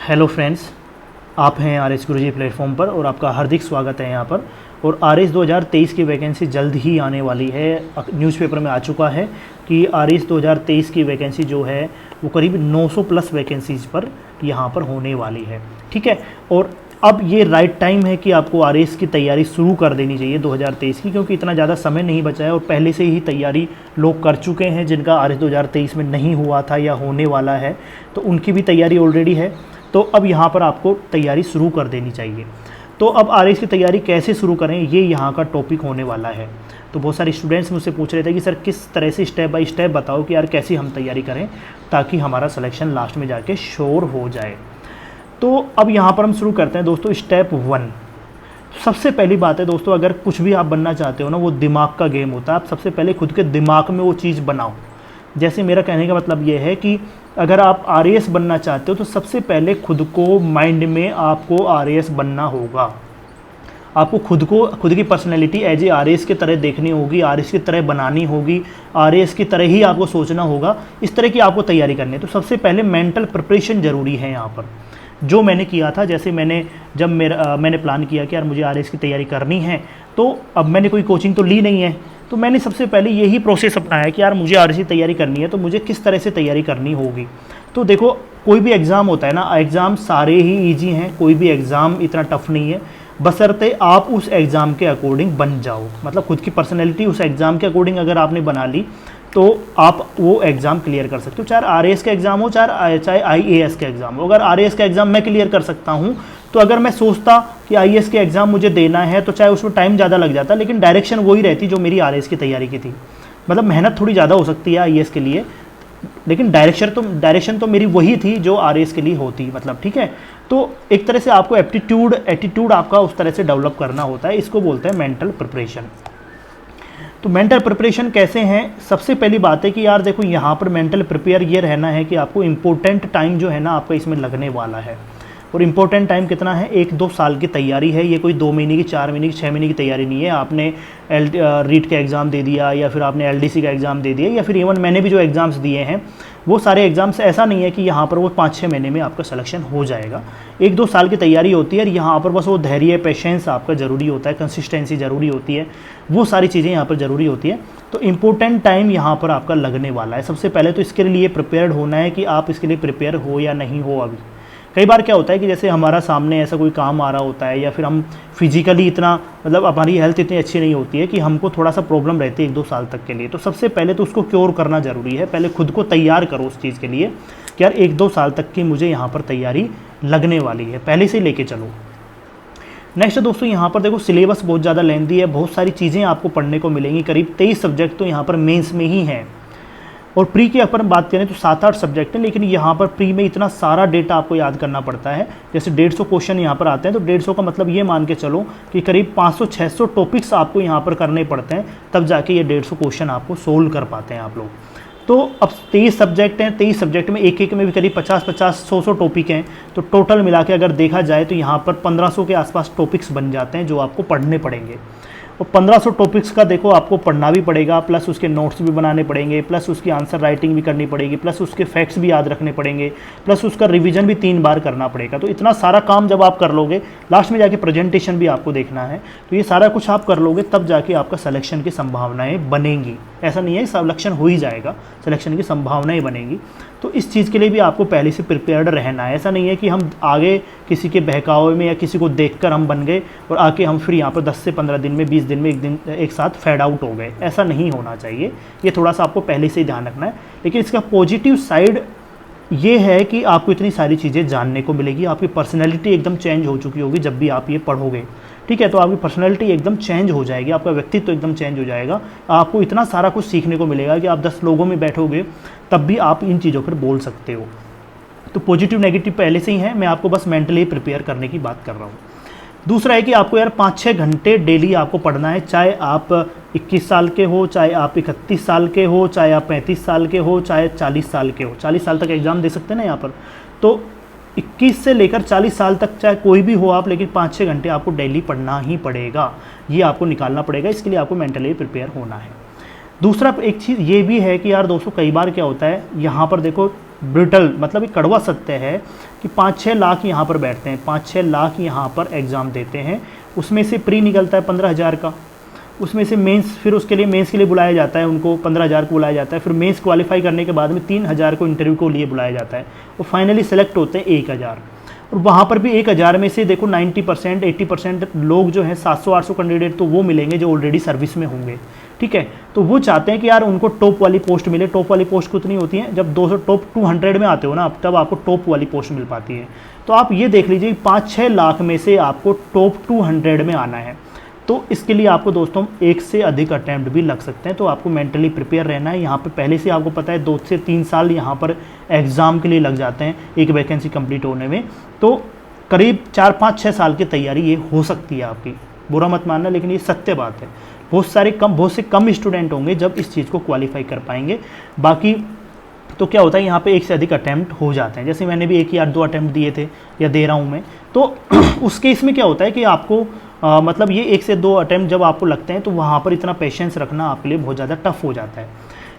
Hello friends, आप हैं R S गुरुजी platform पर और आपका हार्दिक स्वागत है यहाँ पर। और आर एस 2023 की वैकेंसी जल्द ही आने वाली है। न्यूज़पेपर में आ चुका है कि आर एस 2023 की वैकेंसी जो है वो करीब 900 प्लस वैकेंसीज़ पर यहाँ पर होने वाली है। ठीक है, और अब ये राइट टाइम है कि आपको आर एस की तैयारी शुरू कर देनी चाहिए 2023 की, क्योंकि इतना ज़्यादा समय नहीं बचा है और पहले से ही तैयारी लोग कर चुके हैं जिनका आर एस 2023 में नहीं हुआ था या होने वाला है, तो उनकी भी तैयारी ऑलरेडी है। तो अब यहाँ पर आपको तैयारी शुरू कर देनी चाहिए। तो अब आर एस की तैयारी कैसे शुरू करें, ये यहाँ का टॉपिक होने वाला है। तो बहुत सारे स्टूडेंट्स मुझसे पूछ रहे थे कि सर किस तरह से स्टेप बाय स्टेप बताओ कि यार कैसे हम तैयारी करें ताकि हमारा सिलेक्शन लास्ट में जाके श्योर हो जाए। तो अब यहाँ पर हम शुरू करते हैं दोस्तों। स्टेप 1, सबसे पहली बात है दोस्तों, अगर कुछ भी आप बनना चाहते हो ना, वो दिमाग का गेम होता है। आप सबसे पहले खुद के दिमाग में वो चीज़ बनाओ। जैसे मेरा कहने का मतलब ये है कि अगर आप आर एस बनना चाहते हो तो सबसे पहले खुद को माइंड में आपको आर एस बनना होगा। आपको खुद की personality as a R S की तरह देखनी होगी, आर एस की तरह बनानी होगी, आर एस की तरह ही आपको सोचना होगा। इस तरह की आपको तैयारी करनी है। तो सबसे पहले मेंटल प्रिपरेशन ज़रूरी है यहाँ पर, जो मैंने किया था। जैसे मैंने प्लान किया कि यार मुझे आर एस की तैयारी करनी है, तो अब मैंने कोई कोचिंग तो ली नहीं है, तो मैंने सबसे पहले यही प्रोसेस अपनाया कि यार मुझे आर एस की तैयारी करनी है, तो मुझे किस तरह से तैयारी करनी होगी। तो देखो, कोई भी एग्ज़ाम होता है ना, एग्ज़ाम सारे ही ईजी हैं, कोई भी एग्ज़ाम इतना टफ नहीं है, बशर्ते आप उस एग्ज़ाम के अकॉर्डिंग बन जाओ। मतलब खुद की पर्सनैलिटी उस एग्ज़ाम के अकॉर्डिंग अगर आपने बना ली तो आप वो एग्ज़ाम क्लियर कर सकते हो। चाहे आर एस का एग्ज़ाम हो, चाहे आई ए एस का एग्ज़ाम हो। अगर आर एस का एग्ज़ाम मैं क्लियर कर सकता हूँ, तो अगर मैं सोचता कि आई ए एस के एग्ज़ाम मुझे देना है, तो चाहे उसमें टाइम ज़्यादा लग जाता, लेकिन डायरेक्शन वही रहती जो मेरी आर एस की तैयारी की थी। मतलब मेहनत थोड़ी ज़्यादा हो सकती है आई ए एस के लिए, लेकिन डायरेक्शन तो मेरी वही थी जो आर एस के लिए होती। मतलब ठीक है, तो एक तरह से आपको एटीट्यूड आपका उस तरह से डेवलप करना होता है। इसको बोलते हैं मेंटल प्रिपरेशन। तो मेंटल प्रिपरेशन कैसे हैं? सबसे पहली बात है कि यार देखो, यहाँ पर मेंटल प्रिपेयर ये रहना है कि आपको इम्पोर्टेंट टाइम जो है ना आपका इसमें लगने वाला है। और इम्पोर्टेंट टाइम कितना है? 1-2 साल की तैयारी है। ये कोई 2 महीने की, 4 महीने की, 6 महीने की तैयारी नहीं है। आपने रीट का एग्ज़ाम दे दिया, या फिर आपने LDC का एग्ज़ाम दे दिया, या फिर इवन मैंने भी जो एग्ज़ाम्स दिए हैं वो सारे एग्ज़ाम्स, ऐसा नहीं है कि यहाँ पर वो 5-6 महीने में आपका सिलेक्शन हो जाएगा। 1-2 साल की तैयारी होती है, और यहाँ पर बस वो धैर्य, पेशेंस आपका ज़रूरी होता है, कंसिस्टेंसी ज़रूरी होती है, वो सारी चीज़ें यहाँ पर ज़रूरी होती है। तो इम्पोर्टेंट टाइम यहाँ पर आपका लगने वाला है। सबसे पहले तो इसके लिए प्रिपेयर्ड होना है कि आप इसके लिए प्रिपेयर हो या नहीं हो। अभी कई बार क्या होता है कि जैसे हमारा सामने ऐसा कोई काम आ रहा होता है, या फिर हम फिजिकली इतना, मतलब हमारी हेल्थ इतनी अच्छी नहीं होती है कि हमको थोड़ा सा प्रॉब्लम रहती है 1-2 साल तक के लिए। तो सबसे पहले तो उसको क्योर करना ज़रूरी है। पहले खुद को तैयार करो उस चीज़ के लिए कि यार 1-2 साल तक की मुझे यहाँ पर तैयारी लगने वाली है, पहले से लेके चलो। नेक्स्ट दोस्तों, यहाँ पर देखो सिलेबस बहुत ज़्यादा लेंथी है, बहुत सारी चीज़ें आपको पढ़ने को मिलेंगी। करीब 23 सब्जेक्ट तो यहाँ पर मेंस में ही हैं, और प्री की अगर बात करें तो 7-8 सब्जेक्ट हैं। लेकिन यहाँ पर प्री में इतना सारा डेटा आपको याद करना पड़ता है। जैसे 150 क्वेश्चन यहाँ पर आते हैं, तो 150 का मतलब ये मान के चलो कि करीब 500-600 टॉपिक्स आपको यहाँ पर करने पड़ते हैं, तब जाके ये 150 क्वेश्चन आपको सोल्व कर पाते हैं आप लोग। तो अब 23 सब्जेक्ट हैं, 23 सब्जेक्ट में एक में भी करीब 50-50, 100 टॉपिक हैं। तो टोटल मिला के अगर देखा जाए तो यहाँ पर 1500 के आसपास टॉपिक्स बन जाते हैं जो आपको पढ़ने पड़ेंगे। और 1500 टॉपिक्स का देखो आपको पढ़ना भी पड़ेगा, प्लस उसके नोट्स भी बनाने पड़ेंगे, प्लस उसकी आंसर राइटिंग भी करनी पड़ेगी, प्लस उसके फैक्ट्स भी याद रखने पड़ेंगे, प्लस उसका रिवीजन भी 3 बार करना पड़ेगा। तो इतना सारा काम जब आप कर लोगे, लास्ट में जाके प्रेजेंटेशन भी आपको देखना है, तो ये सारा कुछ आप कर लोगे, तब जाके आपका सिलेक्शन की संभावनाएं बनेंगी। ऐसा नहीं है सिलेक्शन हो ही जाएगा, सिलेक्शन की संभावनाएं बनेंगी। तो इस चीज़ के लिए भी आपको पहले से प्रिपेयर्ड रहना है। ऐसा नहीं है कि हम आगे किसी के बहकावे में या किसी को देखकर हम बन गए और आके हम फिर यहाँ पर 10 से 15 दिन में, 20 दिन में, एक साथ फेड आउट हो गए। ऐसा नहीं होना चाहिए। ये थोड़ा सा आपको पहले से ही ध्यान रखना है। लेकिन इसका पॉजिटिव साइड ये है कि आपको इतनी सारी चीज़ें जानने को मिलेगी। आपकी पर्सनैलिटी एकदम चेंज हो चुकी होगी जब भी आप ये पढ़ोगे। ठीक है, तो आपकी पर्सनैलिटी एकदम चेंज हो जाएगी, आपका व्यक्तित्व तो एकदम चेंज हो जाएगा। आपको इतना सारा कुछ सीखने को मिलेगा कि आप 10 लोगों में बैठोगे तब भी आप इन चीज़ों पर बोल सकते हो। तो पॉजिटिव नेगेटिव पहले से ही है, मैं आपको बस मेंटली प्रिपेयर करने की बात कर रहा हूँ। दूसरा है कि आपको यार 5-6 घंटे डेली आपको पढ़ना है। चाहे आप 21 साल के हो, चाहे आप 31 साल के हो, चाहे आप 35 साल के हो, चाहे 40 साल के हो। 40 साल तक एग्ज़ाम दे सकते हैं ना यहाँ पर। तो 21 से लेकर 40 साल तक चाहे कोई भी हो आप, लेकिन 5-6 घंटे आपको डेली पढ़ना ही पड़ेगा। ये आपको निकालना पड़ेगा। इसके लिए आपको मेंटली प्रिपेयर होना है। दूसरा एक चीज़ ये भी है कि यार दोस्तों, कई बार क्या होता है, यहाँ पर देखो ब्रिटल मतलब एक कड़वा सत्य है कि 5-6 लाख यहाँ पर बैठते हैं, 5-6 लाख यहाँ पर एग्ज़ाम देते हैं, उसमें से प्री निकलता है 15,000 का, उसमें से मेंस, फिर उसके लिए मेंस के लिए बुलाया जाता है, उनको 15,000 को बुलाया जाता है, फिर मेंस क्वालिफाई करने के बाद में 3,000 को इंटरव्यू को लिए बुलाया जाता है, और फाइनली सेलेक्ट होते हैं 1,000। और वहाँ पर भी 1,000 में से देखो 90% 80% लोग जो हैं 700-800 कैंडिडेट तो वो मिलेंगे जो ऑलरेडी सर्विस में होंगे, ठीक है। तो वो चाहते हैं कि यार उनको टॉप वाली पोस्ट मिले। टॉप वाली पोस्ट कितनी होती है, जब 200 टॉप 200 में आते हो ना तब आपको टॉप वाली पोस्ट मिल पाती है। तो आप ये देख लीजिए 5-6 लाख में से आपको टॉप 200 में आना है, तो इसके लिए आपको दोस्तों 1 से अधिक अटैम्प्ट भी लग सकते हैं। तो आपको मेंटली प्रिपेयर रहना है। यहाँ पे पहले से आपको पता है 2 से 3 साल यहाँ पर एग्ज़ाम के लिए लग जाते हैं एक वैकेंसी कंप्लीट होने में। तो करीब 4-5-6 साल की तैयारी ये हो सकती है आपकी, बुरा मत मानना, लेकिन ये सत्य बात है। बहुत से कम स्टूडेंट होंगे जब इस चीज़ को क्वालिफाई कर पाएंगे। बाकी तो क्या होता है यहाँ पे 1 से अधिक अटैम्प्ट हो जाते हैं। जैसे मैंने भी 1 या 2 अटैम्प्ट दिए थे या दे रहा हूँ मैं, तो उस केस में क्या होता है कि आपको मतलब ये 1 से 2 अटैम्प्ट जब आपको लगते हैं तो वहाँ पर इतना पेशेंस रखना आपके लिए बहुत ज़्यादा टफ हो जाता है।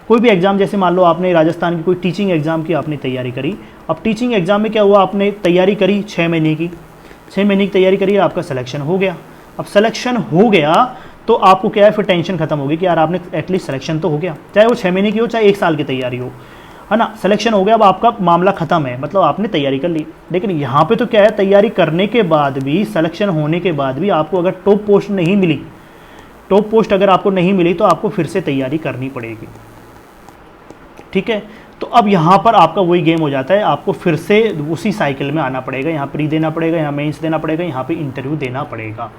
कोई भी एग्ज़ाम, जैसे मान लो आपने राजस्थान की कोई टीचिंग एग्ज़ाम की आपने तैयारी करी, अब टीचिंग एग्ज़ाम में क्या हुआ, आपने तैयारी करी 6 महीने की, 6 महीने की तैयारी करी, आपका सिलेक्शन हो गया। अब सिलेक्शन हो गया तो आपको क्या है, फिर टेंशन खत्म होगी कि यार आपने एटलीस्ट सिलेक्शन तो हो गया, चाहे वो 6 महीने की हो चाहे 1 साल की तैयारी हो, है ना। सिलेक्शन हो गया, अब आपका मामला खत्म है, मतलब आपने तैयारी कर ली। लेकिन यहाँ पे तो क्या है, तैयारी करने के बाद भी, सिलेक्शन होने के बाद भी आपको अगर टॉप पोस्ट नहीं मिली, टॉप पोस्ट अगर आपको नहीं मिली तो आपको फिर से तैयारी करनी पड़ेगी, ठीक है। तो अब यहाँ पर आपका वही गेम हो जाता है, आपको फिर से उसी साइकिल में आना पड़ेगा, यहाँ प्री देना पड़ेगा, यहाँ मेंस देना पड़ेगा, यहाँ पे इंटरव्यू देना पड़ेगा।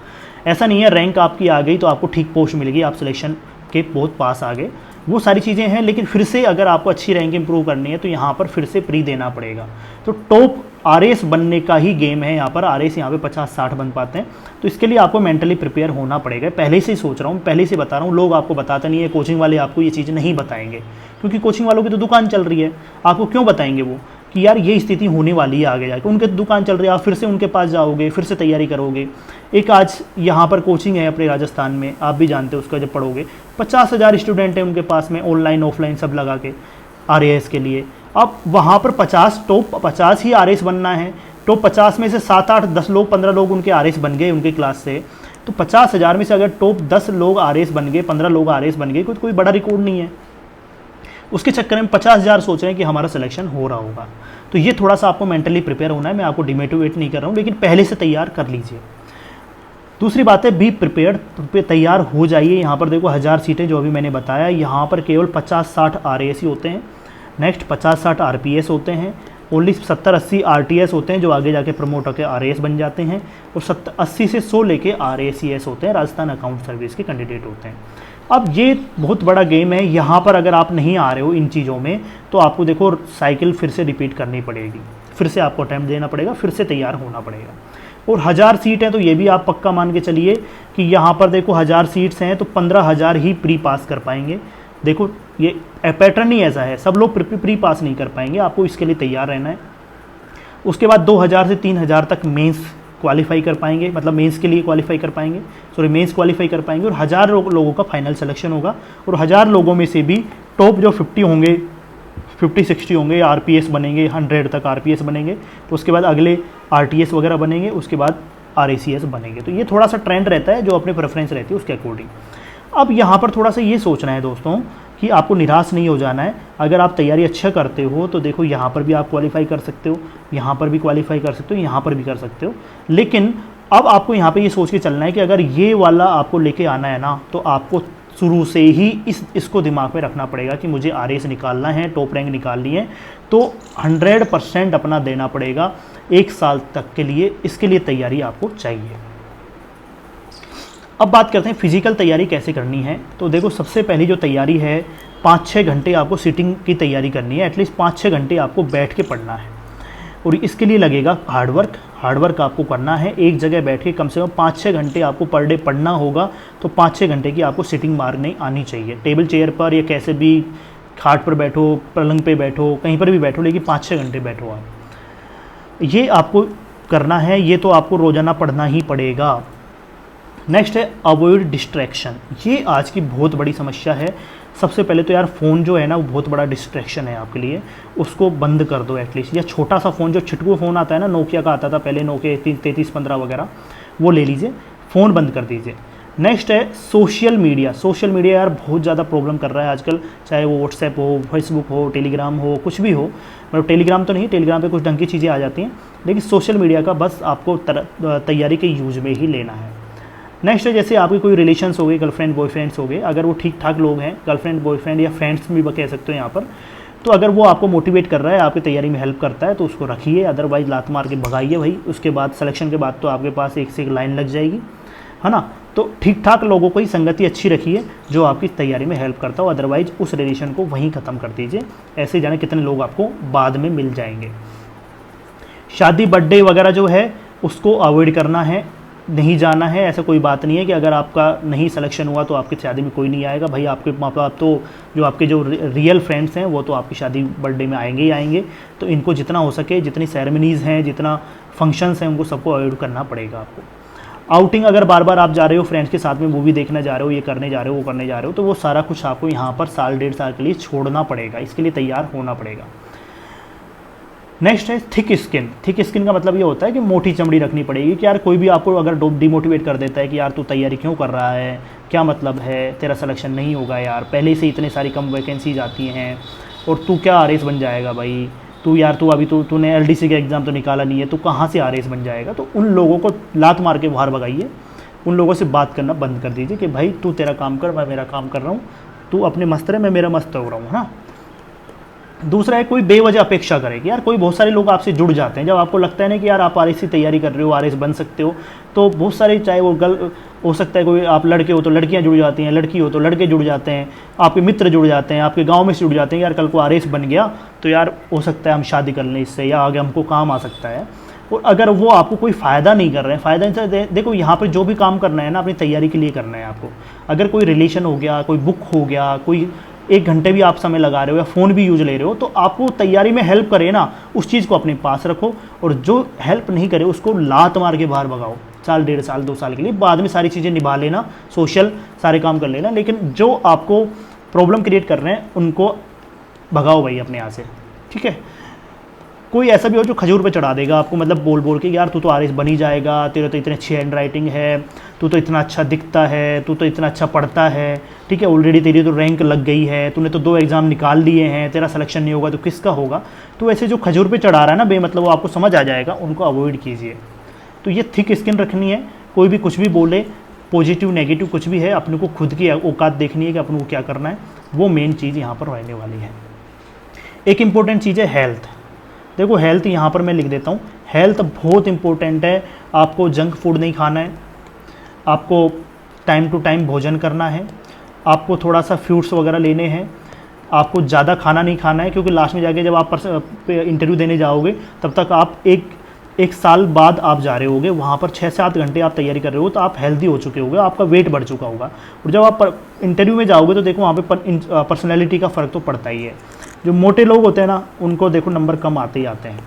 ऐसा नहीं है रैंक आपकी आ गई तो आपको ठीक पोस्ट मिलेगी, आप सिलेक्शन के बहुत पास आ गए, वो सारी चीज़ें हैं। लेकिन फिर से अगर आपको अच्छी रैंक इंप्रूव करनी है तो यहाँ पर फिर से प्री देना पड़ेगा। तो टॉप आरएस बनने का ही गेम है यहाँ पर। आरएस यहाँ पे 50-60 बन पाते हैं, तो इसके लिए आपको मेंटली प्रिपेयर होना पड़ेगा। पहले से ही सोच रहा हूँ, पहले से बता रहा हूँ, लोग आपको बताते नहीं है, कोचिंग वाले आपको ये चीज़ नहीं बताएंगे, क्योंकि कोचिंग वालों की तो दुकान चल रही है। आपको क्यों बताएंगे वो कि यार ये स्थिति होने वाली है आगे जाके, उनके दुकान चल रही है, आप फिर से उनके पास जाओगे, फिर से तैयारी करोगे। एक आज यहाँ पर कोचिंग है अपने राजस्थान में, आप भी जानते हो, उसका जब पढ़ोगे 50,000 स्टूडेंट हैं उनके पास में, ऑनलाइन ऑफलाइन सब लगा के आरएएस के लिए। अब वहाँ पर 50 टॉप 50 ही आरएएस बनना है, टॉप 50 में से 7-8-10 लोग 15 लोग उनके आरएएस बन गए उनके क्लास से, तो 50,000 में से अगर टॉप 10 लोग आरएएस बन गए, 15 लोग आरएएस बन गए, कोई बड़ा रिकॉर्ड नहीं है। उसके चक्कर में 50,000 सोच रहे हैं कि हमारा सिलेक्शन हो रहा होगा। तो ये थोड़ा सा आपको मेंटली प्रिपेयर होना है। मैं आपको डिमोटिवेट नहीं कर रहा हूँ, लेकिन पहले से तैयार कर लीजिए। दूसरी बात है, बी प्रिपेयर्ड, तैयार हो जाइए। यहाँ पर देखो 1000 सीटें जो अभी मैंने बताया, यहाँ पर केवल 50-60 आरएएस ही होते हैं, नेक्स्ट 50-60 आरपीएस होते हैं, ओनली 70-80 आरटीएस होते हैं जो आगे जाके प्रमोट होकर आरएएस बन जाते हैं, और 80 से 100 लेके आरएसीएस होते हैं, राजस्थान अकाउंट सर्विस के कैंडिडेट होते हैं। अब ये बहुत बड़ा गेम है। यहाँ पर अगर आप नहीं आ रहे हो इन चीज़ों में, तो आपको देखो साइकिल फिर से रिपीट करनी पड़ेगी, फिर से आपको अटैम्प्ट देना पड़ेगा, फिर से तैयार होना पड़ेगा। और 1000 सीट है तो ये भी आप पक्का मान के चलिए कि यहाँ पर देखो 1000 सीट्स हैं तो 15,000 ही प्री पास कर पाएंगे। देखो ये पैटर्न ही ऐसा है, सब लोग प्री पास नहीं कर पाएंगे, आपको इसके लिए तैयार रहना है। उसके बाद 2000 से 3000 तक मेंस क्वालिफाई कर पाएंगे, मतलब मेंस के लिए क्वालिफाई कर पाएंगे, मेंस क्वालिफाई कर पाएंगे, और 1000 लोगों का फाइनल सिलेक्शन होगा। और 1000 लोगों में से भी टॉप जो 50 होंगे, 50-60 होंगे, आरपीएस बनेंगे, 100 तक आरपीएस बनेंगे, तो उसके बाद अगले आरटीएस वगैरह बनेंगे, उसके बाद आरएसीएस बनेंगे। तो ये थोड़ा सा ट्रेंड रहता है, जो अपने प्रेफरेंस रहती है उसके अकॉर्डिंग। अब यहाँ पर थोड़ा सा ये सोचना है दोस्तों कि आपको निराश नहीं हो जाना है। अगर आप तैयारी अच्छा करते हो तो देखो यहाँ पर भी आप क्वालिफाई कर सकते हो, यहाँ पर भी क्वालिफाई कर सकते हो, यहाँ पर भी कर सकते हो। लेकिन अब आपको यहाँ पे ये सोच के चलना है कि अगर ये वाला आपको लेके आना है ना, तो आपको शुरू से ही इसको दिमाग में रखना पड़ेगा कि मुझे आरएएस निकालना है, टॉप रैंक निकालनी है, तो 100% अपना देना पड़ेगा 1 साल तक के लिए। इसके लिए तैयारी आपको चाहिए। अब बात करते हैं फिजिकल तैयारी कैसे करनी है। तो देखो सबसे पहली जो तैयारी है, 5-6 घंटे आपको सिटिंग की तैयारी करनी है, एटलीस्ट 5-6 घंटे आपको बैठ के पढ़ना है, और इसके लिए लगेगा हार्डवर्क आपको करना है। एक जगह बैठ के कम से कम 5-6 घंटे आपको पर डे पढ़ना होगा, तो 5-6 घंटे की आपको सिटिंग मारनी आनी चाहिए। टेबल चेयर पर या कैसे भी, खाट पर बैठो, पलंग पे बैठो, कहीं पर भी बैठो, लेकिन 5-6 घंटे बैठो आप। ये आपको करना है, ये तो आपको रोज़ाना पढ़ना ही पड़ेगा। नेक्स्ट है अवॉइड डिस्ट्रैक्शन। ये आज की बहुत बड़ी समस्या है। सबसे पहले तो यार फ़ोन जो है ना वो बहुत बड़ा डिस्ट्रैक्शन है आपके लिए, उसको बंद कर दो एटलीस्ट। या छोटा सा फ़ोन जो छिटकू फ़ोन आता है ना, नोकिया का आता था पहले, नोकिया 3315 वगैरह, वो ले लीजिए, फ़ोन बंद कर दीजिए। नेक्स्ट है सोशल मीडिया। सोशल मीडिया यार बहुत ज़्यादा प्रॉब्लम कर रहा है आजकल, चाहे वो व्हाट्सएप हो, फेसबुक हो, टेलीग्राम हो, कुछ भी हो। मतलब टेलीग्राम तो नहीं, टेलीग्राम पे कुछ ढंग की चीज़ें आ जाती हैं, लेकिन सोशल मीडिया का बस आपको तैयारी के यूज़ में ही लेना है। नेक्स्ट है जैसे आपके कोई रिलेशंस हो गए, गर्लफ्रेंड बॉयफ्रेंड्स हो गए, अगर वो ठीक ठाक लोग हैं, गर्लफ्रेंड बॉयफ्रेंड या फ्रेंड्स भी कह सकते हो यहाँ पर, तो अगर वो आपको मोटिवेट कर रहा है, आपकी तैयारी में हेल्प करता है, तो उसको रखिए, अदरवाइज लात मार के भगाइए भाई। उसके बाद सिलेक्शन के बाद तो आपके पास एक से एक लाइन लग जाएगी, है ना। तो ठीक ठाक लोगों को ही संगति अच्छी रखिए जो आपकी तैयारी में हेल्प करता हो, अदरवाइज उस रिलेशन को वहीं ख़त्म कर दीजिए। ऐसे जाने कितने लोग आपको बाद में मिल जाएंगे। शादी बर्थडे वगैरह जो है उसको अवॉइड करना है, नहीं जाना है। ऐसा कोई बात नहीं है कि अगर आपका नहीं सिलेक्शन हुआ तो आपकी शादी में कोई नहीं आएगा भाई। आपके माँ बाप तो जो आपके जो रियल फ्रेंड्स हैं वो तो आपकी शादी बर्थडे में आएंगे ही आएंगे। तो इनको जितना हो सके, जितनी सेरेमनीज़ हैं, जितना फंक्शंस हैं, उनको सबको अवॉइड करना पड़ेगा आपको। आउटिंग अगर बार बार आप जा रहे हो फ्रेंड्स के साथ में, मूवी देखने जा रहे हो, ये करने जा रहे हो, वो करने जा रहे हो, तो वो सारा कुछ आपको यहाँ पर साल डेढ़ साल के लिए छोड़ना पड़ेगा, इसके लिए तैयार होना पड़ेगा। नेक्स्ट है थिक स्किन। थिक स्किन का मतलब ये होता है कि मोटी चमड़ी रखनी पड़ेगी कि यार कोई भी आपको अगर डिमोटिवेट कर देता है कि यार तू तैयारी क्यों कर रहा है, क्या मतलब है, तेरा सिलेक्शन नहीं होगा यार, पहले से इतने सारी कम वैकेंसीज आती हैं और तू क्या आरएस बन जाएगा भाई, तू अभी तूने एलडीसी का एग्ज़ाम तो निकाला नहीं है, तू कहाँ से आरएस बन जाएगा। तो उन लोगों को लात मार के बाहर भगाइए, उन लोगों से बात करना बंद कर दीजिए कि भाई तू तेरा काम कर, मैं मेरा काम कर रहा हूँ, तू अपने मस्त रहे, मैं मेरा मस्त हो रहा हूँ, हाँ। दूसरा है कोई बेवजह अपेक्षा करे कि यार कोई बहुत सारे लोग आपसे जुड़ जाते हैं। जब आपको लगता है ना कि यार आप आरएस की तैयारी कर रहे हो, आरएस बन सकते हो, तो बहुत सारे, चाहे वो हो सकता है कोई आप लड़के हो तो लड़कियां जुड़ जाती हैं, लड़की हो तो लड़के जुड़ जाते हैं, आपके मित्र जुड़ जाते हैं, आपके गांव में से जुड़ जाते हैं, यार कल को आरएस बन गया तो यार हो सकता है हम शादी कर लें इससे, या आगे हमको काम आ सकता है। और अगर वो आपको कोई फ़ायदा नहीं कर रहे हैं, फ़ायदा इनसे देखो यहाँ पर जो भी काम करना है ना अपनी तैयारी के लिए करना है आपको। अगर कोई रिलेशन हो गया, कोई बुक हो गया, कोई 1 घंटे भी आप समय लगा रहे हो या फ़ोन भी यूज ले रहे हो, तो आपको तैयारी में हेल्प करे ना, उस चीज़ को अपने पास रखो। और जो हेल्प नहीं करे उसको लात मार के बाहर भगाओ, साल डेढ़ साल 2 साल के लिए। बाद में सारी चीज़ें निभा लेना, सोशल सारे काम कर लेना, लेकिन जो आपको प्रॉब्लम क्रिएट कर रहे हैं उनको भगाओ भाई अपने यहाँ से, ठीक है। कोई ऐसा भी हो जो खजूर पे चढ़ा देगा आपको, मतलब बोल बोल के यार तू तो आरएस बन ही जाएगा, तेरे तो इतनी अच्छी हैंड राइटिंग है, तू तो इतना अच्छा दिखता है, तू तो इतना अच्छा पढ़ता है, ठीक है, ऑलरेडी तेरी तो रैंक लग गई है, तूने तो 2 एग्ज़ाम निकाल लिए हैं, तेरा सिलेक्शन नहीं होगा तो किसका होगा। तो ऐसे जो खजूर पे चढ़ा रहा है ना बेमतलब, वो आपको समझ आ जाएगा, उनको अवॉइड कीजिए। तो ये थिक स्किन रखनी है। कोई भी कुछ भी बोले, पॉजिटिव नेगेटिव कुछ भी है, अपने को खुद की औकात देखनी है कि अपने को क्या करना है, वो मेन चीज़ यहाँ पर रहने वाली है। एक इम्पोर्टेंट चीज़ है हेल्थ। देखो हेल्थ यहाँ पर मैं लिख देता हूँ, हेल्थ बहुत इंपॉर्टेंट है। आपको जंक फूड नहीं खाना है, आपको टाइम टू टाइम भोजन करना है, आपको थोड़ा सा फ्रूट्स वगैरह लेने हैं, आपको ज़्यादा खाना नहीं खाना है, क्योंकि लास्ट में जाके जब आप इंटरव्यू देने जाओगे तब तक आप एक साल बाद आप जा रहे होगे, वहाँ पर 6 से 8 घंटे आप तैयारी कर रहे हो, तो आप हेल्दी हो चुके होगे, आपका वेट बढ़ चुका होगा। और जब आप इंटरव्यू में जाओगे तो देखो वहाँ पे पर्सनैलिटी का फ़र्क तो पड़ता ही है। जो मोटे लोग होते हैं ना उनको देखो नंबर कम आते ही आते हैं।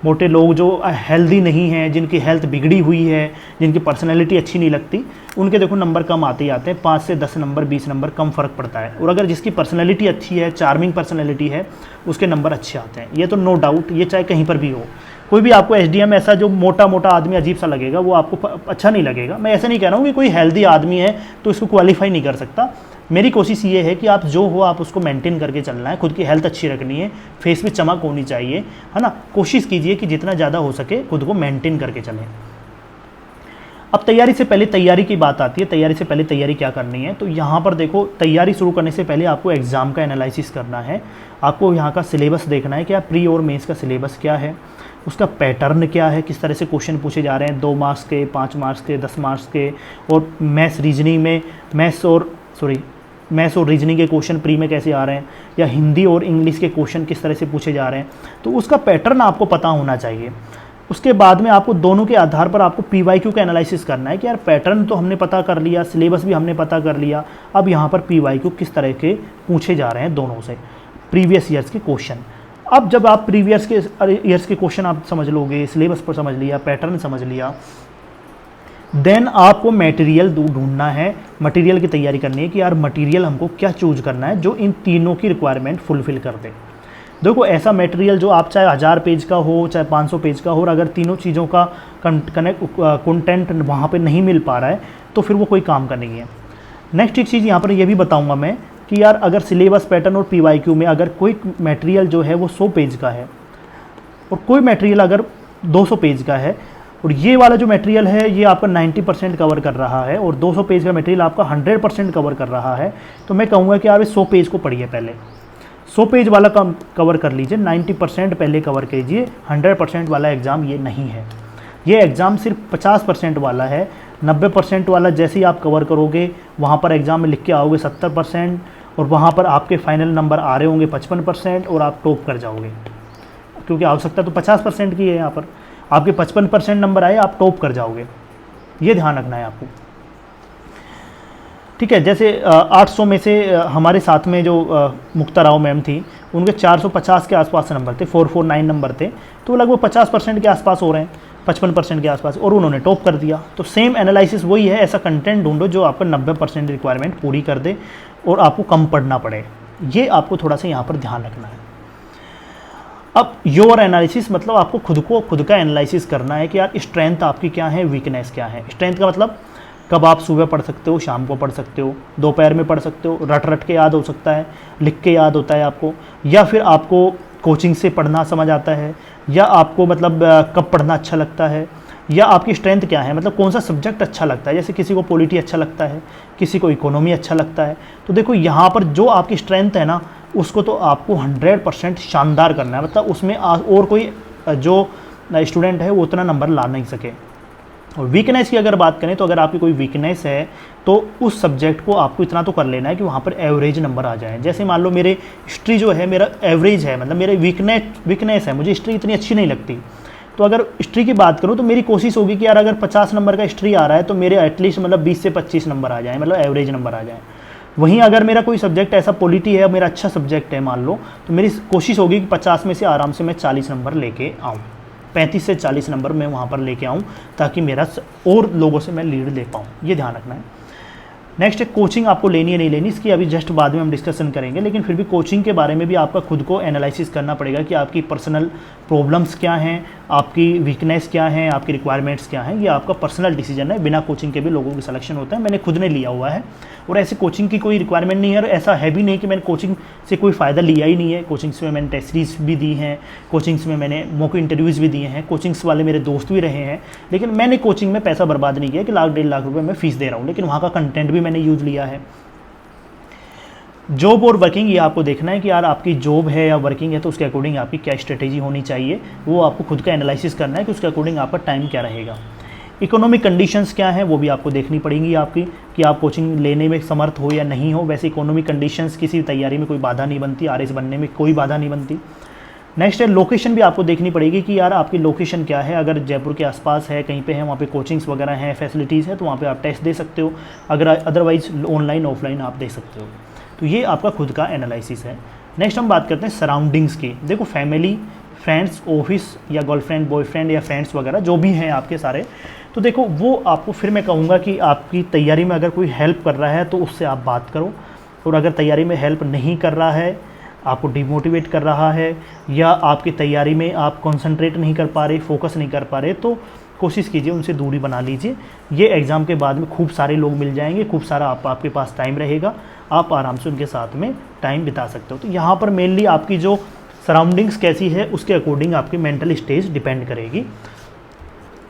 मोटे लोग जो हेल्दी नहीं हैं, जिनकी हेल्थ बिगड़ी हुई है, जिनकी पर्सनैलिटी अच्छी नहीं लगती, उनके देखो नंबर कम आते ही आते हैं। 5 से 10 नंबर 20 नंबर कम फ़र्क पड़ता है। और अगर जिसकी पर्सनैलिटी अच्छी है, चार्मिंग पर्सनैलिटी है, उसके नंबर अच्छे आते हैं। ये तो नो डाउट, ये चाहे कहीं पर भी हो। कोई भी आपको एसडीएम ऐसा जो मोटा मोटा आदमी अजीब सा लगेगा, वो आपको अच्छा नहीं लगेगा। मैं ऐसा नहीं कह रहा हूँ कि कोई हेल्दी आदमी है तो इसको क्वालिफाई नहीं कर सकता। मेरी कोशिश ये है कि आप जो हो आप उसको मेंटेन करके चलना है, खुद की हेल्थ अच्छी रखनी है, फेस पे चमक होनी चाहिए, है ना। कोशिश कीजिए कि जितना ज़्यादा हो सके खुद को मेंटेन करके चलें। अब तैयारी से पहले तैयारी की बात आती है। तैयारी से पहले तैयारी क्या करनी है, तो यहाँ पर देखो तैयारी शुरू करने से पहले आपको एग्ज़ाम का एनालिसिस करना है। आपको यहाँ का सिलेबस देखना है कि आप प्री और मेंस का सिलेबस क्या है, उसका पैटर्न क्या है, किस तरह से क्वेश्चन पूछे जा रहे हैं, 2 मार्क्स के, 5 मार्क्स के, 10 मार्क्स के। और मैथ्स रीजनिंग में मैथ्स और रीजनिंग के क्वेश्चन प्री में कैसे आ रहे हैं, या हिंदी और इंग्लिश के क्वेश्चन किस तरह से पूछे जा रहे हैं, तो उसका पैटर्न आपको पता होना चाहिए। उसके बाद में आपको दोनों के आधार पर आपको PYQ का एनालिसिस करना है कि यार पैटर्न तो हमने पता कर लिया, सिलेबस भी हमने पता कर लिया, अब यहाँ पर PYQ किस तरह के पूछे जा रहे हैं दोनों से, प्रीवियस ईयर्स के क्वेश्चन। अब जब आप प्रीवियस ईयर्स के क्वेश्चन आप समझ लोगे, सिलेबस पर समझ लिया, पैटर्न समझ लिया, देन आपको मटेरियल ढूंढना है, मटेरियल की तैयारी करनी है कि यार मटेरियल हमको क्या चूज करना है जो इन तीनों की रिक्वायरमेंट फुलफिल कर दे। देखो ऐसा मटेरियल जो आप चाहे 1000 पेज का हो चाहे 500 पेज का हो, और अगर तीनों चीज़ों का कंटेंट वहाँ पे नहीं मिल पा रहा है तो फिर वो कोई काम का नहीं है। नेक्स्ट एक चीज़ यहाँ पर ये भी बताऊँगा मैं कि यार अगर सिलेबस पैटर्न और PYQ में अगर कोई मटेरियल जो है वो 100 पेज का है और कोई मटेरियल अगर 200 पेज का है, और ये वाला जो मटेरियल है ये आपका 90% कवर कर रहा है और 200 पेज का मटेरियल आपका 100% कवर कर रहा है, तो मैं कहूँगा कि आप इस 100 पेज को पढ़िए। पहले 100 पेज वाला काम कवर कर लीजिए, 90% पहले कवर कीजिए। 100% वाला एग्ज़ाम ये नहीं है, ये एग्ज़ाम सिर्फ 50% वाला है। 90% वाला जैसे ही आप कवर करोगे वहाँ पर एग्ज़ाम में लिख के आओगे 70%, और वहाँ पर आपके फाइनल नंबर आ रहे होंगे 55% और आप टॉप कर जाओगे, क्योंकि आवश्यकता तो 50% की है। यहाँ पर आपके 55% नंबर आए, आप टॉप कर जाओगे, ये ध्यान रखना है आपको। ठीक है, जैसे 800 में से हमारे साथ में जो मुक्ता राव मैम थी, उनके 450 के आसपास नंबर थे, 449 नंबर थे, तो लगभग 50% के आसपास हो रहे हैं, 55% के आसपास, और उन्होंने टॉप कर दिया। तो सेम एनालिसिस वही है, ऐसा कंटेंट ढूंढो जो आपका 90% रिक्वायरमेंट पूरी कर दे और आपको कम पढ़ना पड़े, ये आपको थोड़ा सा यहाँ पर ध्यान रखना है। अब योर एनालिसिस मतलब आपको खुद का एनालिसिस करना है कि यार स्ट्रेंथ आपकी क्या है, वीकनेस क्या है। स्ट्रेंथ का मतलब कब आप सुबह पढ़ सकते हो, शाम को पढ़ सकते हो, दोपहर में पढ़ सकते हो, रट के याद हो सकता है, लिख के याद होता है आपको, या फिर आपको कोचिंग से पढ़ना समझ आता है, या आपको मतलब कब पढ़ना अच्छा लगता है, या आपकी स्ट्रेंथ क्या है, मतलब कौन सा सब्जेक्ट अच्छा लगता है। जैसे किसी को पॉलिटी अच्छा लगता है, किसी को इकोनॉमी अच्छा लगता है, तो देखो यहाँ पर जो आपकी स्ट्रेंथ है ना उसको तो आपको 100% शानदार करना है, मतलब उसमें और कोई जो स्टूडेंट है वो उतना नंबर ला नहीं सके। और वीकनेस की अगर बात करें तो अगर आपकी कोई वीकनेस है तो उस सब्जेक्ट को आपको इतना तो कर लेना है कि वहाँ पर एवरेज नंबर आ जाए। जैसे मान लो मेरे हिस्ट्री जो है मेरा एवरेज है, मतलब मेरे वीकनेस है, मुझे हिस्ट्री इतनी अच्छी नहीं लगती, तो अगर हिस्ट्री की बात करूँ तो मेरी कोशिश होगी कि यार अगर 50 नंबर का हिस्ट्री आ रहा है तो मेरे एटलीस्ट मतलब 20 से 25 नंबर आ जाए, मतलब एवरेज नंबर आ जाए। वहीं अगर मेरा कोई सब्जेक्ट ऐसा पॉलिटी है, मेरा अच्छा सब्जेक्ट है मान लो, तो मेरी कोशिश होगी कि 50 में से आराम से मैं 40 नंबर लेके आऊँ, 35 से 40 नंबर मैं वहाँ पर लेके आऊँ, ताकि मेरा और लोगों से मैं लीड ले पाऊँ, ये ध्यान रखना है। नेक्स्ट है कोचिंग आपको लेनी है नहीं लेनी, इसकी अभी जस्ट बाद में हम डिस्कशन करेंगे, लेकिन फिर भी कोचिंग के बारे में भी आपका खुद को एनालिसिस करना पड़ेगा कि आपकी पर्सनल प्रॉब्लम्स क्या हैं, आपकी वीकनेस क्या है, आपकी रिक्वायरमेंट्स क्या हैं। ये आपका पर्सनल डिसीजन है, बिना कोचिंग के भी लोगों की सिलेक्शन होता है, मैंने खुद ने लिया हुआ है, और ऐसे कोचिंग की कोई रिक्वायरमेंट नहीं है, और ऐसा है भी नहीं कि मैंने कोचिंग से कोई फ़ायदा लिया ही नहीं है। कोचिंग्स में मैंने टेस्ट सीरीज भी दी हैं, कोचिंग्स में मैंने मॉक इंटरव्यूज़ भी दिए हैं, कोचिंग्स वाले मेरे दोस्त भी रहे हैं, लेकिन मैंने कोचिंग में पैसा बर्बाद नहीं किया कि लाख 1.5 लाख रुपये मैं फ़ीस दे रहा हूँ, लेकिन वहाँ का कंटेंट भी मैंने यूज़ लिया है। जॉब और वर्किंग, ये आपको देखना है कि यार आपकी जॉब है या वर्किंग है तो उसके अकॉर्डिंग आपकी क्या स्ट्रेटेजी होनी चाहिए, वो आपको खुद का एनालिसिस करना है कि उसके अकॉर्डिंग आपका टाइम क्या रहेगा। इकोनॉमिक कंडीशंस क्या है वो भी आपको देखनी पड़ेंगी आपकी, कि आप कोचिंग लेने में समर्थ हो या नहीं हो। वैसे इकोनॉमिक कंडीशंस किसी तैयारी में कोई बाधा नहीं बनती, आरएस बनने में कोई बाधा नहीं बनती। नेक्स्ट है लोकेशन भी आपको देखनी पड़ेगी कि यार आपकी लोकेशन क्या है। अगर जयपुर के आसपास है, कहीं पे है, वहाँ पे कोचिंग्स वगैरह हैं, फैसिलिटीज़ है, तो वहाँ पे आप टेस्ट दे सकते हो। अगर अदरवाइज ऑनलाइन ऑफलाइन आप दे सकते हो। तो ये आपका खुद का एनालिसिस है। नेक्स्ट हम बात करते हैं सराउंडिंग्स की। देखो फैमिली, फ्रेंड्स, ऑफिस या गर्लफ्रेंड बॉयफ्रेंड या फ्रेंड्स वगैरह जो भी हैं आपके सारे, तो देखो वो आपको फिर मैं कहूँगा कि आपकी तैयारी में अगर कोई हेल्प कर रहा है तो उससे आप बात करो, और अगर तैयारी में हेल्प नहीं कर रहा है, आपको डिमोटिवेट कर रहा है, या आपकी तैयारी में आप कंसंट्रेट नहीं कर पा रहे, फोकस नहीं कर पा रहे, तो कोशिश कीजिए उनसे दूरी बना लीजिए। ये एग्ज़ाम के बाद में खूब सारे लोग मिल जाएंगे, खूब सारा आपके पास टाइम रहेगा, आप आराम से उनके साथ में टाइम बिता सकते हो। तो यहाँ पर मेनली आपकी जो सराउंडिंग्स कैसी है उसके अकॉर्डिंग आपकी मेंटल स्टेज डिपेंड करेगी,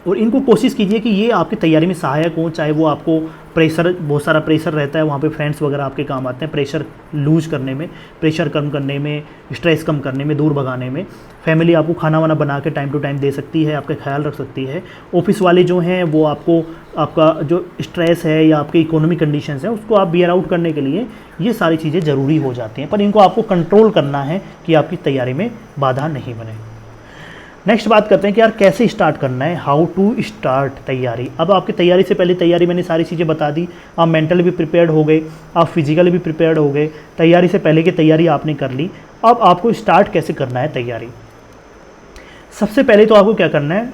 और इनको कोशिश कीजिए कि ये आपकी तैयारी में सहायक हो। चाहे वो आपको प्रेशर, बहुत सारा प्रेशर रहता है, वहाँ पे फ्रेंड्स वगैरह आपके काम आते हैं प्रेशर लूज करने में, प्रेशर कम करने में, स्ट्रेस कम करने में, दूर भगाने में। फैमिली आपको खाना वाना बना के टाइम टू टाइम दे सकती है, आपका ख्याल रख सकती है। ऑफिस वाले जो हैं वो आपको आपका जो स्ट्रेस है या आपकी इकोनॉमिक कंडीशंस है उसको आप बियर आउट करने के लिए ये सारी चीज़ें ज़रूरी हो जाती हैं, पर इनको आपको कंट्रोल करना है कि आपकी तैयारी में बाधा नहीं बने। नेक्स्ट बात करते हैं कि यार कैसे स्टार्ट करना है, हाउ टू स्टार्ट तैयारी। अब आपकी तैयारी से पहले तैयारी मैंने सारी चीज़ें बता दी, आप मेंटली भी प्रिपेयर्ड हो गए, आप फिजिकली भी प्रिपेयर्ड हो गए, तैयारी से पहले की तैयारी आपने कर ली। अब आपको स्टार्ट कैसे करना है तैयारी। सबसे पहले तो आपको क्या करना है,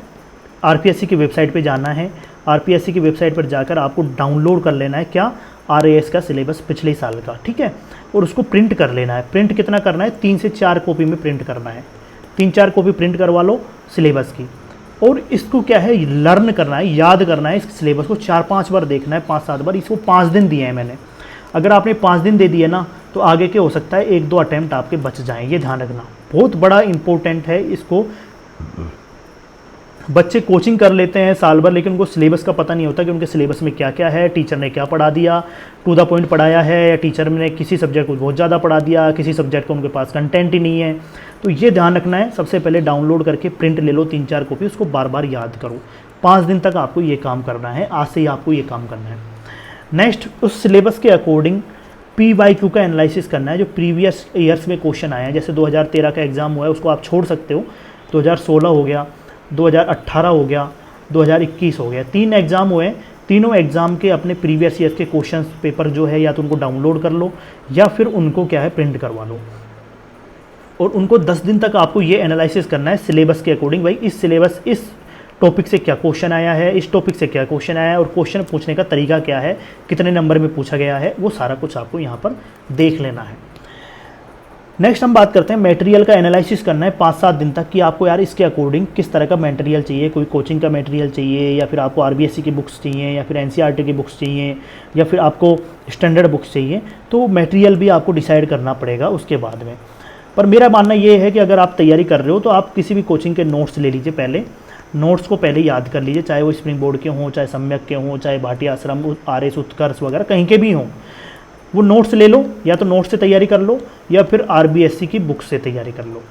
आरपीएससी की वेबसाइट पे जाना है। आरपीएससी की वेबसाइट पर जाकर आपको डाउनलोड कर लेना है क्या, आरएएस का सिलेबस पिछले साल का, ठीक है, और उसको प्रिंट कर लेना है। प्रिंट कितना करना है, 3 से 4 कॉपी में प्रिंट करना है, 3-4 कॉपी प्रिंट करवा लो सिलेबस की। और इसको क्या है, लर्न करना है, याद करना है, इस सिलेबस को 4-5 बार देखना है, 5-7 बार। इसको 5 दिन दिए हैं मैंने, अगर आपने 5 दिन दे दिए ना तो आगे के हो सकता है 1-2 अटैम्प्ट आपके बच जाएं, ये ध्यान रखना, बहुत बड़ा इंपॉर्टेंट है। इसको बच्चे कोचिंग कर लेते हैं साल भर, लेकिन उनको सिलेबस का पता नहीं होता कि उनके सिलेबस में क्या क्या है, टीचर ने क्या पढ़ा दिया, टू द पॉइंट पढ़ाया है, या टीचर ने किसी सब्जेक्ट को बहुत ज़्यादा पढ़ा दिया, किसी सब्जेक्ट का उनके पास कंटेंट ही नहीं है। तो ये ध्यान रखना है, सबसे पहले डाउनलोड करके प्रिंट ले लो 3-4 कॉपी, उसको बार बार याद करो। 5 दिन तक आपको ये काम करना है, आज से ही आपको ये काम करना है। नेक्स्ट, उस सिलेबस के अकॉर्डिंग PYQ का एनालिसिस करना है, जो प्रीवियस ईयर्स में क्वेश्चन आए हैं। जैसे 2013 का एग्ज़ाम हुआ है, उसको आप छोड़ सकते हो, 2016 हो गया, 2018 हो गया, 2021 हो गया, 3 एग्ज़ाम हुए। तीनों एग्ज़ाम के अपने प्रीवियस ईयर के क्वेश्चन पेपर जो है, या तो उनको डाउनलोड कर लो या फिर उनको क्या है प्रिंट करवा लो, और उनको 10 दिन तक आपको ये एनालिसिस करना है सिलेबस के अकॉर्डिंग। भाई इस सिलेबस, इस टॉपिक से क्या क्वेश्चन आया है, इस टॉपिक से क्या क्वेश्चन आया है, और क्वेश्चन पूछने का तरीका क्या है, कितने नंबर में पूछा गया है, वो सारा कुछ आपको यहाँ पर देख लेना है। नेक्स्ट हम बात करते हैं मटेरियल का एनालिसिस करना है 5-7 दिन तक, कि आपको यार इसके अकॉर्डिंग किस तरह का मटेरियल चाहिए, कोई कोचिंग का मटेरियल चाहिए, या फिर आपको आरबीएससी की बुक्स चाहिए, या फिर एनसीईआरटी की बुक्स चाहिए, या फिर आपको स्टैंडर्ड बुक्स चाहिए। तो मटेरियल भी आपको डिसाइड करना पड़ेगा उसके बाद में। पर मेरा मानना ये है कि अगर आप तैयारी कर रहे हो तो आप किसी भी कोचिंग के नोट्स ले लीजिए, पहले नोट्स को पहले याद कर लीजिए, चाहे वो स्प्रिंग बोर्ड के हों, चाहे सम्यक के हों, चाहे भाटी आश्रम, आरएस उत्कर्ष वगैरह कहीं के भी हों, वो नोट्स ले लो, या तो नोट्स से तैयारी कर लो या फिर आरबीएससी की बुक से तैयारी कर लो।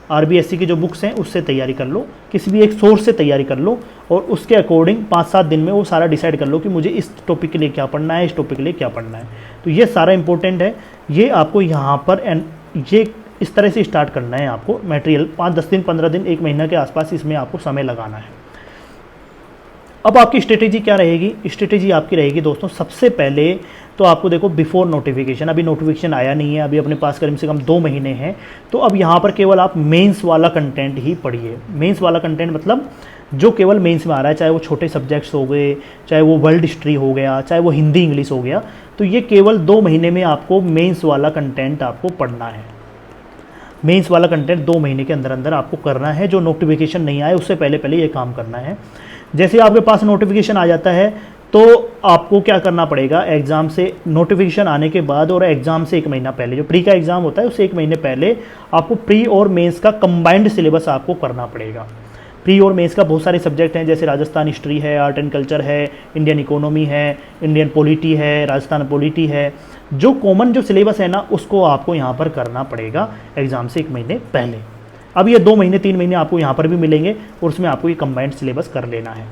आरबीएससी की जो बुक्स हैं उससे तैयारी कर लो, किसी भी एक सोर्स से तैयारी कर लो, और उसके अकॉर्डिंग 5-7 दिन में वो सारा डिसाइड कर लो कि मुझे इस टॉपिक के लिए क्या पढ़ना है, इस टॉपिक के लिए क्या पढ़ना है। तो ये सारा इंपॉर्टेंट है, ये आपको यहाँ पर ये इस तरह से स्टार्ट करना है। आपको मटेरियल 5-10 दिन, 15 दिन, 1 महीना के आसपास इसमें आपको समय लगाना है। अब आपकी स्ट्रेटेजी क्या रहेगी, स्ट्रेटेजी आपकी रहेगी दोस्तों, सबसे पहले तो आपको देखो बिफोर नोटिफिकेशन, अभी नोटिफिकेशन आया नहीं है, अभी अपने पास कम से कम 2 महीने हैं, तो अब यहाँ पर केवल आप मेंस वाला कंटेंट ही पढ़िए। मेंस वाला कंटेंट मतलब जो केवल मेंस में आ रहा है, चाहे वो छोटे सब्जेक्ट्स हो गए, चाहे वो वर्ल्ड हिस्ट्री हो गया, चाहे वो हिंदी इंग्लिश हो गया, तो ये केवल 2 महीने में आपको मेंस वाला कंटेंट आपको पढ़ना है। मेंस वाला कंटेंट 2 महीने के अंदर अंदर आपको करना है, जो नोटिफिकेशन नहीं आए उससे पहले पहले ये काम करना है। जैसे आपके पास नोटिफिकेशन आ जाता है तो आपको क्या करना पड़ेगा, एग्ज़ाम से नोटिफिकेशन आने के बाद और एग्ज़ाम से 1 महीना पहले, जो प्री का एग्ज़ाम होता है उससे 1 महीने पहले आपको प्री और मेंस का कंबाइंड सिलेबस आपको करना पड़ेगा। प्री और मेंस का बहुत सारे सब्जेक्ट हैं, जैसे राजस्थान हिस्ट्री है, आर्ट एंड कल्चर है, इंडियन इकोनॉमी है, इंडियन पॉलिटी है, राजस्थान पॉलिटी है। जो कॉमन जो सिलेबस है ना, उसको आपको यहाँ पर करना पड़ेगा एग्ज़ाम से 1 महीने पहले। अब ये 2 महीने 3 महीने आपको यहाँ पर भी मिलेंगे, और उसमें आपको ये कंबाइंड सिलेबस कर लेना है।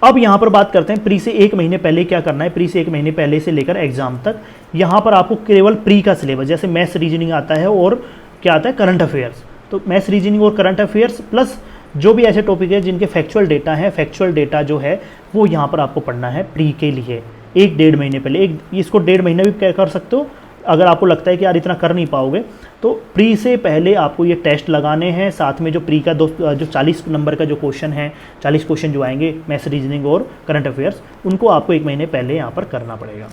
अब यहाँ पर बात करते हैं प्री से 1 महीने पहले क्या करना है। प्री से 1 महीने पहले से लेकर एग्जाम तक यहाँ पर आपको केवल प्री का सिलेबस, जैसे मैथ्स रीजनिंग आता है और क्या आता है करंट अफेयर्स, तो मैथ्स रीजनिंग और करंट अफेयर्स प्लस जो भी ऐसे टॉपिक है जिनके फैक्चुअल डेटा है, फैक्चुअल डेटा जो है वो यहाँ पर आपको पढ़ना है प्री के लिए 1-1.5 महीने पहले। इसको 1.5 महीना भी कर सकते हो, अगर आपको लगता है कि यार इतना कर नहीं पाओगे तो प्री से पहले आपको ये टेस्ट लगाने हैं। साथ में जो प्री का जो 40 नंबर का जो क्वेश्चन है, 40 क्वेश्चन जो आएंगे मैथ्स रीजनिंग और करंट अफेयर्स, उनको आपको 1 महीने पहले यहाँ पर करना पड़ेगा।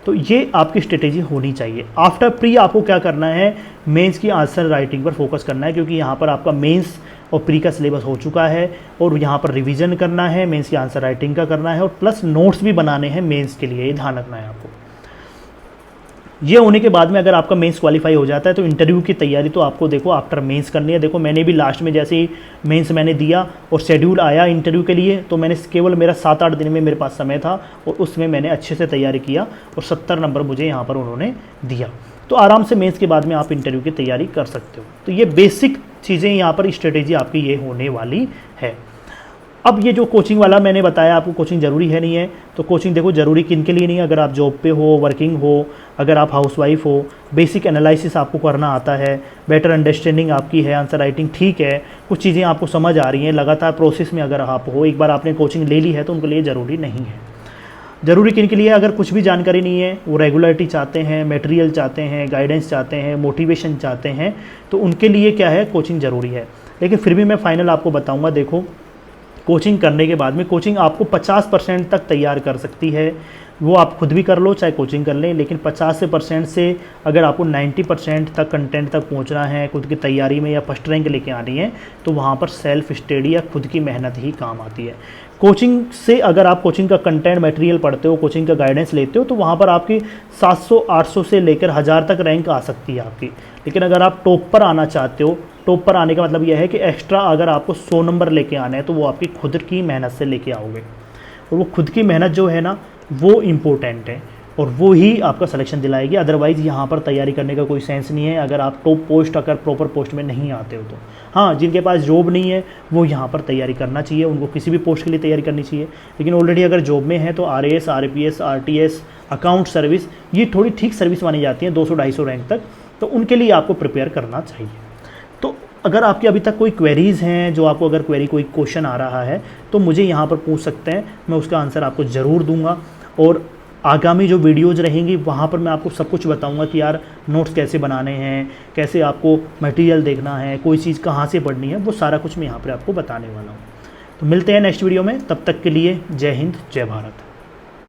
तो ये आपकी स्ट्रेटेजी होनी चाहिए। आफ्टर प्री आपको क्या करना है, मेंस की आंसर राइटिंग पर फोकस करना है, क्योंकि यहाँ पर आपका मेंस और प्री का सिलेबस हो चुका है, और यहाँ पर रिवीजन करना है, मेंस की आंसर राइटिंग का करना है, और प्लस नोट्स भी बनाने हैं मेंस के लिए, ये ध्यान रखना है आपको। ये होने के बाद में अगर आपका मेंस क्वालिफाई हो जाता है तो इंटरव्यू की तैयारी तो आपको देखो आफ्टर मेंस करनी है। देखो मैंने भी लास्ट में जैसे ही मेंस मैंने दिया और शेड्यूल आया इंटरव्यू के लिए, तो मैंने केवल मेरा 7-8 दिन में मेरे पास समय था, और उसमें मैंने अच्छे से तैयारी किया और 70 नंबर मुझे यहाँ पर उन्होंने दिया। तो आराम से मेंस के बाद में आप इंटरव्यू की तैयारी कर सकते हो। तो ये बेसिक चीज़ें यहाँ पर स्ट्रेटेजी आपकी ये होने वाली है। अब ये जो कोचिंग वाला मैंने बताया आपको, कोचिंग ज़रूरी है नहीं है, तो कोचिंग देखो ज़रूरी किन के लिए नहीं है। अगर आप जॉब पे हो, वर्किंग हो, अगर आप हाउसवाइफ हो, बेसिक एनालिसिस आपको करना आता है, बेटर अंडरस्टैंडिंग आपकी है, आंसर राइटिंग ठीक है, कुछ चीज़ें आपको समझ आ रही हैं, लगातार प्रोसेस में अगर आप हो, एक बार आपने कोचिंग ले ली है तो उनके लिए ज़रूरी नहीं है। ज़रूरी किन के लिए, अगर कुछ भी जानकारी नहीं है, वो रेगुलरिटी चाहते हैं, मटेरियल चाहते हैं, गाइडेंस चाहते हैं, मोटिवेशन चाहते हैं, तो उनके लिए क्या है कोचिंग ज़रूरी है। लेकिन फिर भी मैं फाइनल आपको बताऊँगा, देखो कोचिंग करने के बाद में कोचिंग आपको 50% तक तैयार कर सकती है। वो आप खुद भी कर लो चाहे कोचिंग कर लें, लेकिन 50% से अगर आपको 90% तक कंटेंट तक पहुंचना है खुद की तैयारी में या फर्स्ट रैंक लेके आनी है, तो वहाँ पर सेल्फ स्टडी या खुद की मेहनत ही काम आती है। कोचिंग से अगर आप कोचिंग का कंटेंट मटेरियल पढ़ते हो, कोचिंग का गाइडेंस लेते हो, तो वहाँ पर आपकी 700-800 से लेकर 1000 तक रैंक आ सकती है आपकी। लेकिन अगर आप टॉप पर आना चाहते हो, टॉप पर आने का मतलब यह है कि एक्स्ट्रा अगर आपको 100 नंबर लेके आना है, तो वो आपकी खुद की मेहनत से लेके आओगे। और वो खुद की मेहनत जो है ना, वो इम्पोर्टेंट है और वो ही आपका सिलेक्शन दिलाएगी। अदरवाइज़ यहाँ पर तैयारी करने का कोई सेंस नहीं है अगर आप टॉप पोस्ट अगर प्रॉपर पोस्ट में नहीं आते हो तो। हाँ, जिनके पास जॉब नहीं है वो यहाँ पर तैयारी करना चाहिए, उनको किसी भी पोस्ट के लिए तैयारी करनी चाहिए। लेकिन ऑलरेडी अगर जॉब में है तो RAS, RPS, RTS, account service, ये थोड़ी ठीक सर्विस मानी जाती है 200-250 रैंक तक, तो उनके लिए आपको प्रिपेयर करना चाहिए। तो अगर आपकी अभी तक कोई क्वेरीज़ हैं, जो आपको अगर क्वेरी कोई क्वेश्चन आ रहा है तो मुझे यहाँ पर पूछ सकते हैं, मैं उसका आंसर आपको ज़रूर दूंगा। और आगामी जो वीडियोज़ रहेंगी वहाँ पर मैं आपको सब कुछ बताऊंगा कि यार नोट्स कैसे बनाने हैं, कैसे आपको मटेरियल देखना है, कोई चीज़ कहाँ से पढ़नी है, वो सारा कुछ मैं यहाँ पर आपको बताने वाला हूँ। तो मिलते हैं नेक्स्ट वीडियो में, तब तक के लिए जय हिंद, जय भारत।